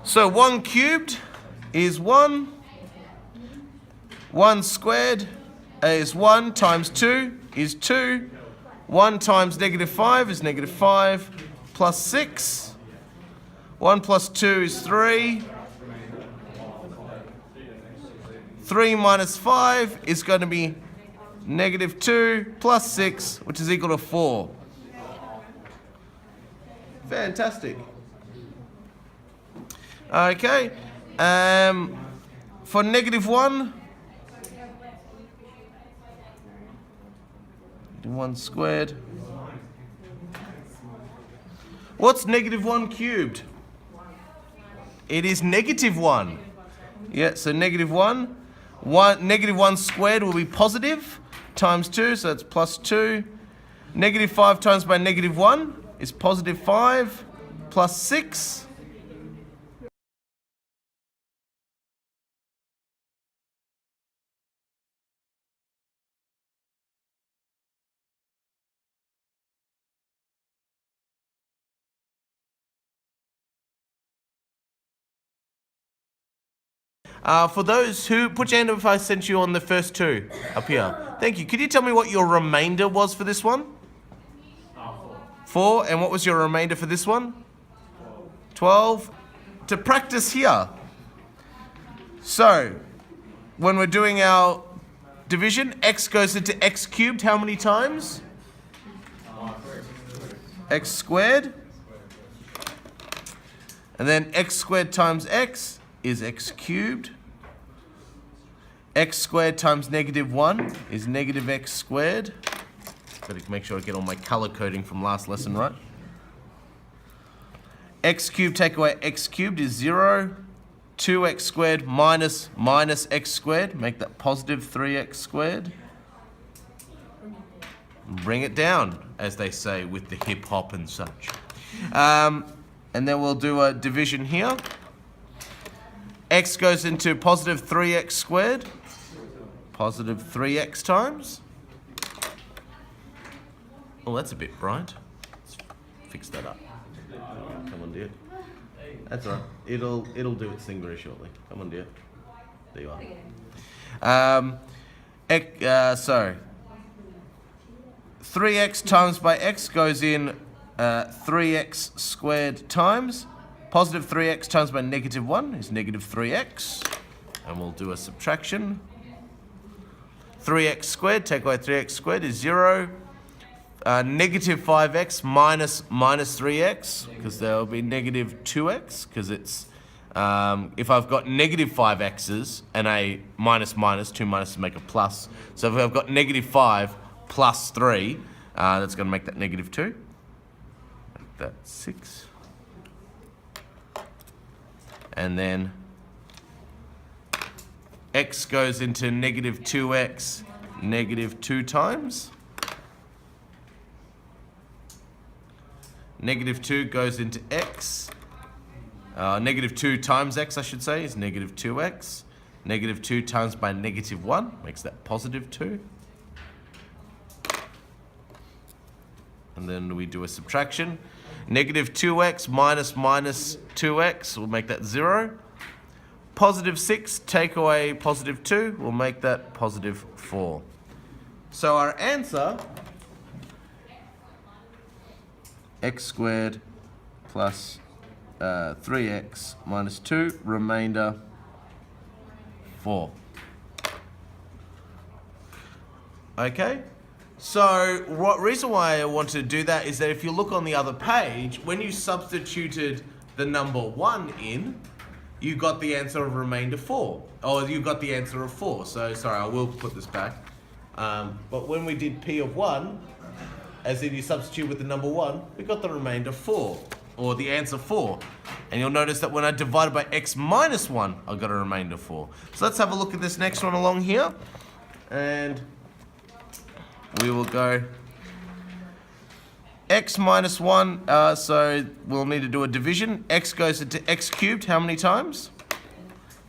So 1 cubed is 1. 1 squared is 1 times 2 is 2. 1 times -5 is -5 plus 6. 1 plus 2 is 3. 3 minus 5 is going to be -2 plus 6, which is equal to 4. Fantastic. Okay. For -1, 1 squared. What's -1 cubed? It is -1. Yeah, so -1. -1 squared will be positive times 2, so it's plus 2. -5 times by -1 is positive 5 plus 6. For those who, put your hand up if I sent you on the first two up here. Thank you. Could you tell me what your remainder was for this one? 4. And what was your remainder for this one? 12. To practice here. So, when we're doing our division, x goes into x cubed how many times? X squared. And then x squared times x is x cubed. X squared times -1 is -x squared. Got to make sure I get all my color coding from last lesson right. X cubed take away x cubed is 0. 2x squared minus x squared. Make that positive 3x squared. Bring it down, as they say with the hip hop and such. And then we'll do a division here. X goes into positive 3x squared. Positive 3x times. Oh, that's a bit bright. Let's fix that up. Come on, dear. That's all right. It'll do its thing very shortly. Come on, dear. There you are. So 3x times by x goes in 3x squared times. Positive 3x times by -1 is -3x. And we'll do a subtraction. 3x squared, take away 3x squared is 0. -5x minus 3x, because there will be -2x, because it's, if I've got -5x's and a minus, 2 minuses make a plus. So if I've got -5 plus 3, that's going to make that -2. Make that 6. And then x goes into -2x, -2 times. -2 goes into x. -2 times x, I should say, is -2x. -2 times by -1 makes that +2. And then we do a subtraction. -2x minus 2x will make that 0. +6 take away +2 will make that +4. So our answer, x squared plus 3x minus 2, remainder 4. Okay? So, reason why I want to do that is that if you look on the other page, when you substituted the number 1 in, you got the answer of remainder 4. Or you got the answer of 4. So, sorry, I will put this back. But when we did P of 1, as in you substitute with the number 1, we got the remainder 4. Or the answer 4. And you'll notice that when I divided by x minus 1, I got a remainder 4. So let's have a look at this next one along here. And we will go x minus 1, so we'll need to do a division. X goes into x cubed how many times?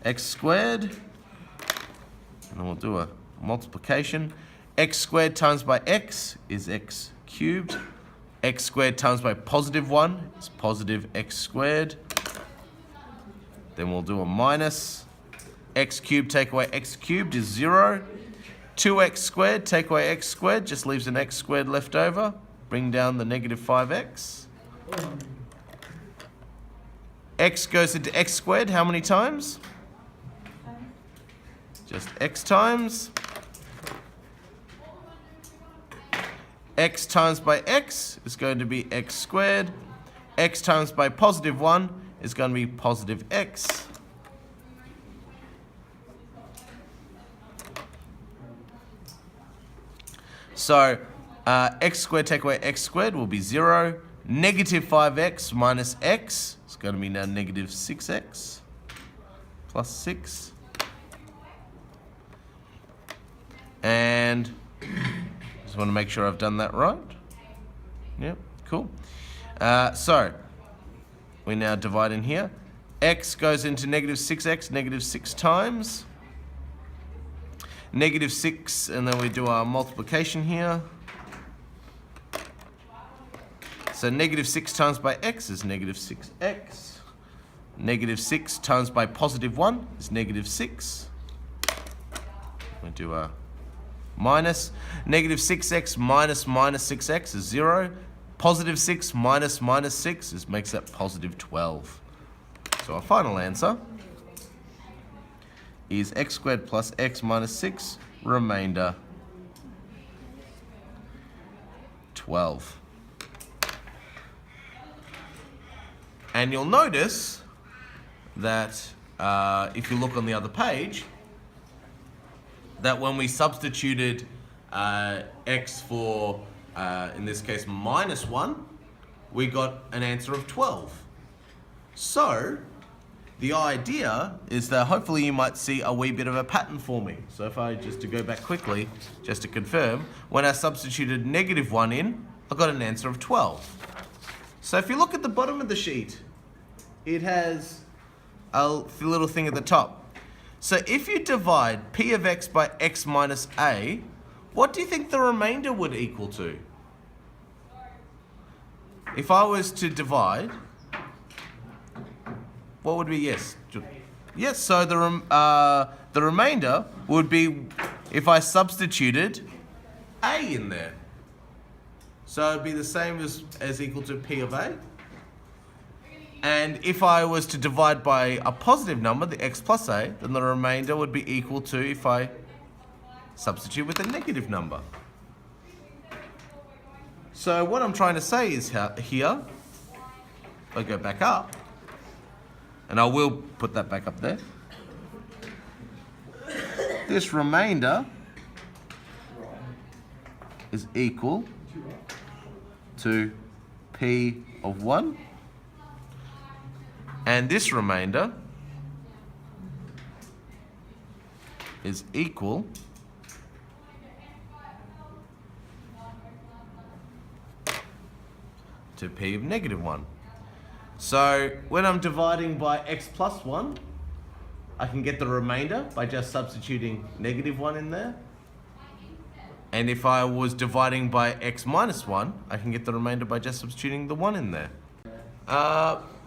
X squared. And then we'll do a multiplication. X squared times by x is x cubed. X squared times by positive 1 is positive x squared. Then we'll do a minus. X cubed take away x cubed is 0. 2x squared take away x squared just leaves an x squared left over. Bring down the negative 5x. X goes into x squared how many times? Just x times. X times by x is going to be x squared. X times by positive 1 is going to be positive x. So x squared take away x squared will be 0. Negative 5x minus x is going to be now negative 6x plus 6. And just want to make sure I've done that right. Yep, cool. So we now divide in here. X goes into negative 6x, negative 6 times. Negative 6, and then we do our multiplication here. So negative 6 times by x is negative 6x. Negative 6 times by positive 1 is negative 6. We do a minus. Negative 6x minus minus 6x is 0. Positive 6 minus minus 6 makes that positive 12. So our final answer is x squared plus x minus 6, remainder 12. And you'll notice that if you look on the other page, that when we substituted x for, in this case, minus 1, we got an answer of 12. So the idea is that hopefully you might see a wee bit of a pattern forming. So if I just to go back quickly, just to confirm, when I substituted negative 1 in, I got an answer of 12. So if you look at the bottom of the sheet, it has a little thing at the top. So if you divide p of x by x minus a, what do you think the remainder would equal to? If I was to divide, what would be yes? Yes, so the remainder would be if I substituted a in there. So it'd be the same as equal to p of a. And if I was to divide by a positive number, the x plus a, then the remainder would be equal to if I substitute with a negative number. So what I'm trying to say is here, if I go back up, and I will put that back up there, this remainder is equal to p of 1. And this remainder is equal to p of negative 1. So when I'm dividing by x plus 1, I can get the remainder by just substituting negative 1 in there. And if I was dividing by x minus 1, I can get the remainder by just substituting the 1 in there.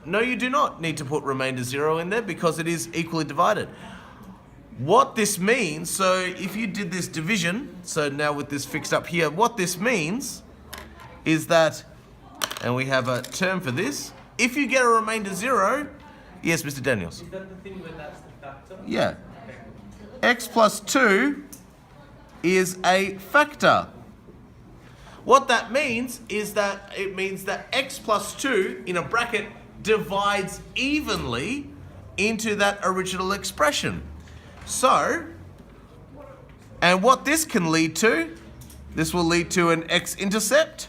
No, you do not need to put remainder 0 in there because it is equally divided. What this means, so if you did this division, so now with this fixed up here, what this means is that, and we have a term for this, if you get a remainder 0, yes, Mr. Daniels? Is that the thing where that's the factor? Yeah. X plus 2 is a factor. What that means is that it means that x plus 2 in a bracket divides evenly into that original expression. So, and what this can lead to, this will lead to an x-intercept.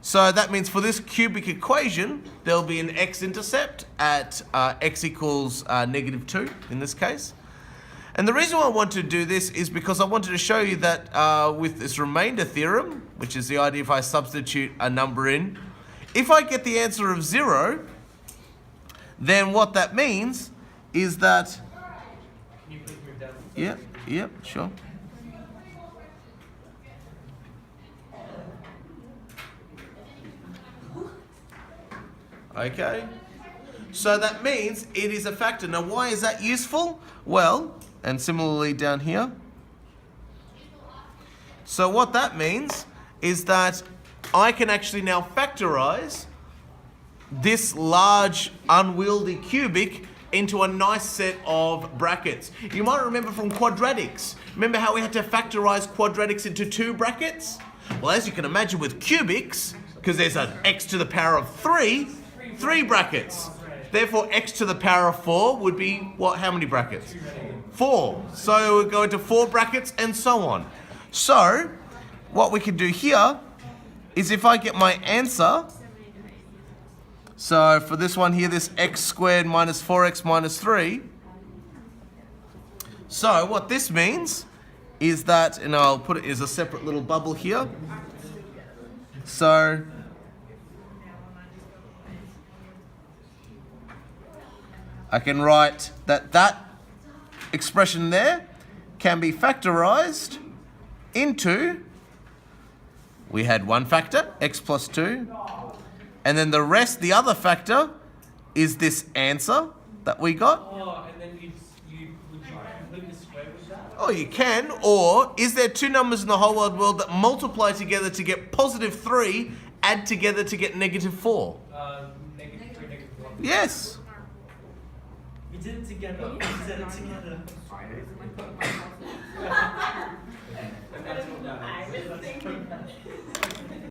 So that means for this cubic equation, there'll be an x-intercept at x equals negative 2 in this case. And the reason why I want to do this is because I wanted to show you that with this remainder theorem, which is the idea if I substitute a number in, if I get the answer of 0, then what that means is that... Can you put your down? Yeah, sure. Okay? So that means it is a factor. Now why is that useful? Well, and similarly down here. So what that means is that I can actually now factorize this large unwieldy cubic into a nice set of brackets. You might remember from quadratics. Remember how we had to factorize quadratics into 2 brackets? Well, as you can imagine with cubics, because there's an x to the power of 3 brackets. Therefore, x to the power of 4 would be what? How many brackets? 4. So we'll go into 4 brackets and so on. So, what we can do here is if I get my answer, so for this one here, this x squared minus 4x minus 3. So what this means is that, and I'll put it as a separate little bubble here. So I can write that that expression there can be factorized into, we had one factor, x plus 2, and then the rest, the other factor, is this answer that we got. Oh, and then would you complete the square with that? Oh, you can, or is there 2 numbers in the whole wide world that multiply together to get positive 3, add together to get negative 4? Negative 3, negative 1. Yes. We did it together. We said it together.